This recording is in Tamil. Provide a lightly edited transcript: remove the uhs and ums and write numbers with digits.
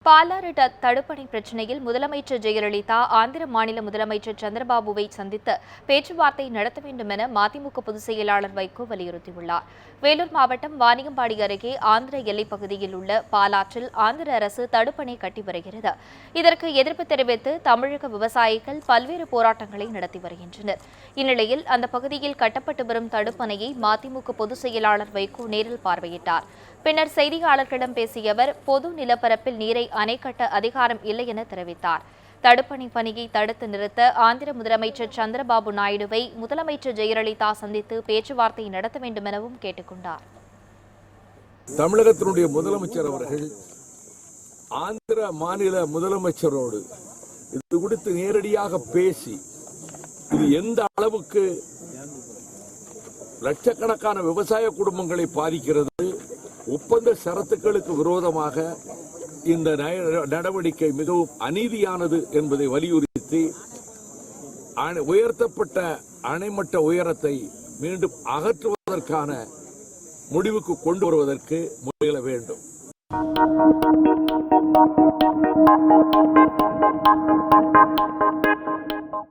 பாலாறு தடுப்பணை பிரச்சினையில் முதலமைச்சர் ஜெயலலிதா ஆந்திர மாநில முதலமைச்சர் சந்திரபாபுவை சந்தித்து பேச்சுவார்த்தை நடத்த வேண்டும் என மதிமுக பொதுச் செயலாளர் வைகோ வலியுறுத்தியுள்ளார். வேலூர் மாவட்டம் வாணியம்பாடி அருகே ஆந்திர எல்லைப் பகுதியில் உள்ள பாலாற்றில் ஆந்திர அரசு தடுப்பணை கட்டி வருகிறது. இதற்கு எதிர்ப்பு தெரிவித்து தமிழக விவசாயிகள் பல்வேறு போராட்டங்களை நடத்தி வருகின்றனர். இந்நிலையில் அந்த பகுதியில் கட்டப்பட்டு வரும் தடுப்பணையை மதிமுக பொதுச் செயலாளர் வைகோ நேரில் பார்வையிட்டார். பின்னர் செய்தியாளர்களிடம் பேசிய அவர் பொது நிலப்பரப்பில் நீரை அணை கட்ட அதிகாரம் இல்லை என தெரிவித்தார். தடுப்பணை பணியை தடுத்து நிறுத்த ஆந்திர முதலமைச்சர் சந்திரபாபு நாயுடுவை முதலமைச்சர் ஜெயலலிதா சந்தித்து பேச்சுவார்த்தை நடத்த வேண்டும் எனவும் கேட்டுக் கொண்டார். தமிழகத்தினுடைய முதலமைச்சர் அவர்கள் ஆந்திர மாநில முதலமைச்சரோடு இது குறித்து நேரடியாக பேசி இது எந்த அளவுக்கு லட்சக்கணக்கான விவசாய குடும்பங்களை பாதிக்கிறது, ஒப்பந்த ஷரத்துக்களுக்கு விரோதமாக இந்த நடவடிக்கை மிகவும் அநீதியானது என்பதை வலியுறுத்தி உயர்த்தப்பட்ட அணைமட்ட உயரத்தை மீண்டும் அகற்றுவதற்கான முடிவுக்கு கொண்டு வருவதற்கு முயல வேண்டும்.